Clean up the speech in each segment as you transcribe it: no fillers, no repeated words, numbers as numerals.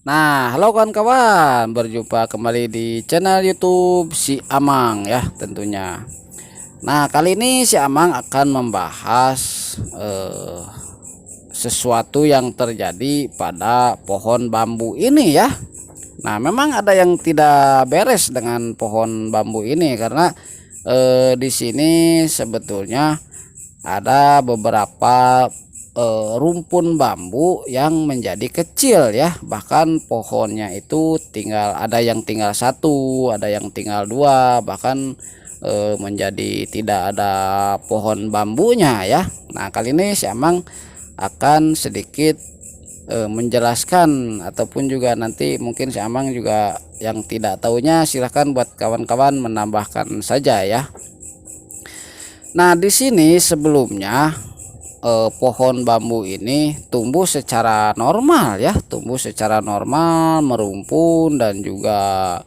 Nah, halo kawan-kawan, berjumpa kembali di channel YouTube si Amang ya tentunya. Nah, kali ini si Amang akan membahas eh, sesuatu yang terjadi pada pohon bambu ini ya. Nah, memang ada yang tidak beres dengan pohon bambu ini karena di sini sebetulnya ada beberapa rumpun bambu yang menjadi kecil ya, bahkan pohonnya itu tinggal ada yang tinggal satu, ada yang tinggal dua, bahkan menjadi tidak ada pohon bambunya ya. Nah, kali ini si Amang akan sedikit menjelaskan ataupun juga nanti mungkin si Amang juga yang tidak tahunya silahkan buat kawan-kawan menambahkan saja ya. Nah, di sini sebelumnya pohon bambu ini tumbuh secara normal ya, tumbuh secara normal, merumpun dan juga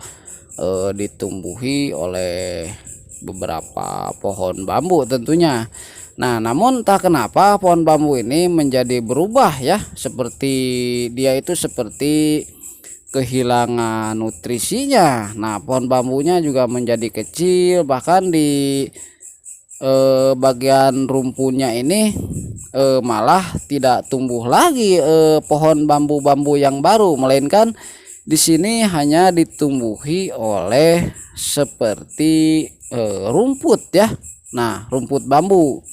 ditumbuhi oleh beberapa pohon bambu tentunya. Nah, namun entah kenapa pohon bambu ini menjadi berubah ya, seperti dia itu seperti kehilangan nutrisinya. Nah, pohon bambunya juga menjadi kecil, bahkan di bagian rumpunnya ini malah tidak tumbuh lagi pohon bambu-bambu yang baru, melainkan di sini hanya ditumbuhi oleh seperti rumput ya. Nah, rumput bambu.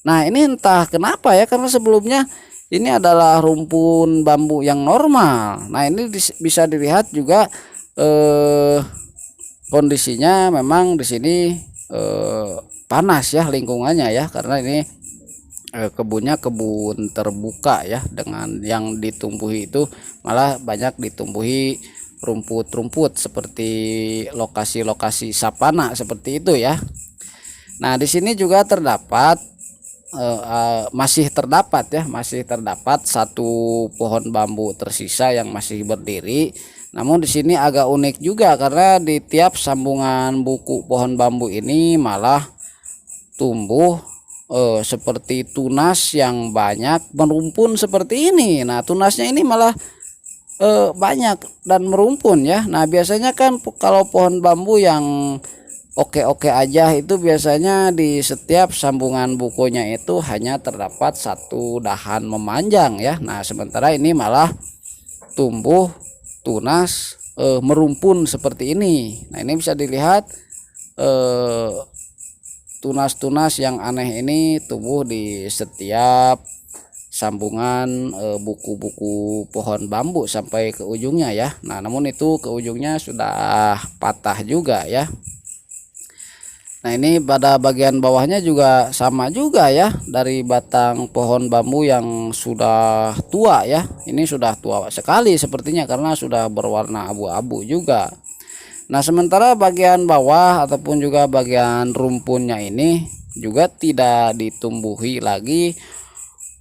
Nah, ini entah kenapa ya, karena sebelumnya ini adalah rumpun bambu yang normal. Nah, ini bisa dilihat juga eh, kondisinya memang di sini eh, panas ya lingkungannya ya, karena ini kebunnya kebun terbuka ya, dengan yang ditumbuhi itu malah banyak ditumbuhi rumput-rumput seperti lokasi-lokasi sapana seperti itu ya. Nah, di sini juga terdapat masih terdapat satu pohon bambu tersisa yang masih berdiri. Namun di sini agak unik juga karena di tiap sambungan buku pohon bambu ini malah tumbuh seperti tunas yang banyak merumpun seperti ini. Nah, tunasnya ini malah banyak dan merumpun ya. Nah, biasanya kan kalau pohon bambu yang oke-oke aja itu biasanya di setiap sambungan bukunya itu hanya terdapat satu dahan memanjang ya. Nah, sementara ini malah tumbuh tunas merumpun seperti ini. Nah, ini bisa dilihat tunas-tunas yang aneh ini tumbuh di setiap sambungan buku-buku pohon bambu sampai ke ujungnya ya. Nah, namun itu ke ujungnya sudah patah juga ya. Nah, ini pada bagian bawahnya juga sama juga ya, dari batang pohon bambu yang sudah tua ya. Ini sudah tua sekali sepertinya karena sudah berwarna abu-abu juga. Nah, sementara bagian bawah ataupun juga bagian rumpunnya ini juga tidak ditumbuhi lagi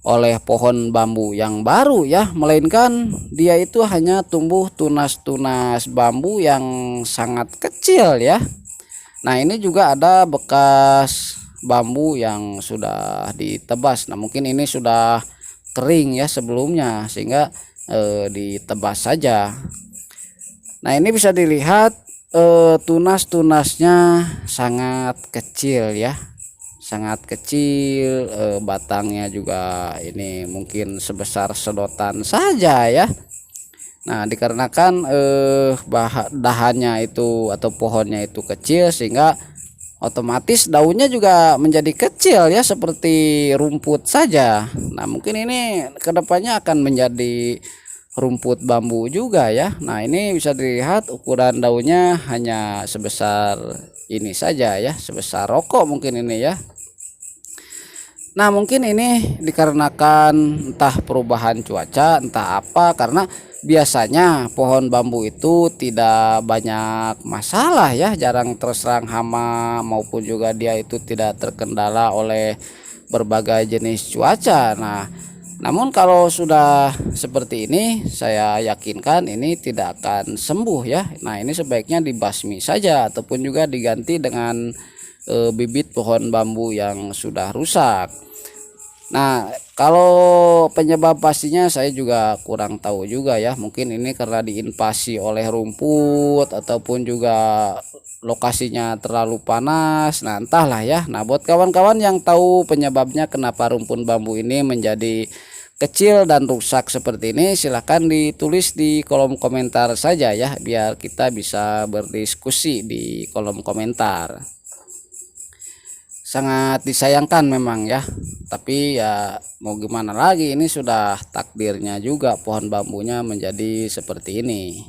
oleh pohon bambu yang baru ya, melainkan dia itu hanya tumbuh tunas-tunas bambu yang sangat kecil ya. Nah, ini juga ada bekas bambu yang sudah ditebas. Nah, mungkin ini sudah kering ya sebelumnya sehingga ditebas saja. Nah, ini bisa dilihat tunas-tunasnya sangat kecil ya, sangat kecil. Batangnya juga ini mungkin sebesar sedotan saja ya. Nah, dikarenakan dahannya itu atau pohonnya itu kecil sehingga otomatis daunnya juga menjadi kecil ya, seperti rumput saja. Nah, mungkin ini kedepannya akan menjadi rumput bambu juga ya. Nah, ini bisa dilihat ukuran daunnya hanya sebesar ini saja ya, sebesar rokok mungkin ini ya. Nah, mungkin ini dikarenakan entah perubahan cuaca entah apa, karena biasanya pohon bambu itu tidak banyak masalah ya, jarang terserang hama maupun juga dia itu tidak terkendala oleh berbagai jenis cuaca. Nah, namun kalau sudah seperti ini saya yakinkan ini tidak akan sembuh ya. Nah, ini sebaiknya dibasmi saja ataupun juga diganti dengan bibit pohon bambu yang sudah rusak. Nah, kalau penyebab pastinya saya juga kurang tahu juga ya. Mungkin ini karena diinvasi oleh rumput ataupun juga lokasinya terlalu panas. Nah, entahlah ya. Nah, buat kawan-kawan yang tahu penyebabnya kenapa rumpun bambu ini menjadi kecil dan rusak seperti ini, silahkan ditulis di kolom komentar saja ya, biar kita bisa berdiskusi di kolom komentar. Sangat disayangkan memang ya, tapi ya mau gimana lagi, ini sudah takdirnya juga pohon bambunya menjadi seperti ini.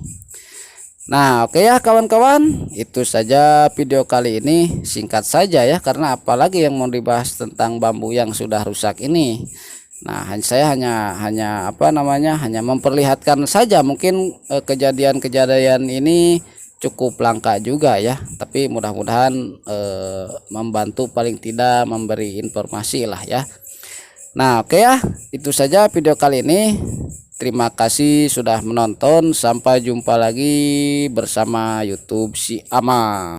Nah, oke ya kawan-kawan, itu saja video kali ini, singkat saja ya, karena apalagi yang mau dibahas tentang bambu yang sudah rusak ini. Nah, saya hanya apa namanya, hanya memperlihatkan saja. Mungkin kejadian-kejadian ini cukup langka juga ya, tapi mudah-mudahan membantu, paling tidak memberi informasi lah ya. Nah, oke ya, itu saja video kali ini. Terima kasih sudah menonton. Sampai jumpa lagi bersama YouTube Si Amang.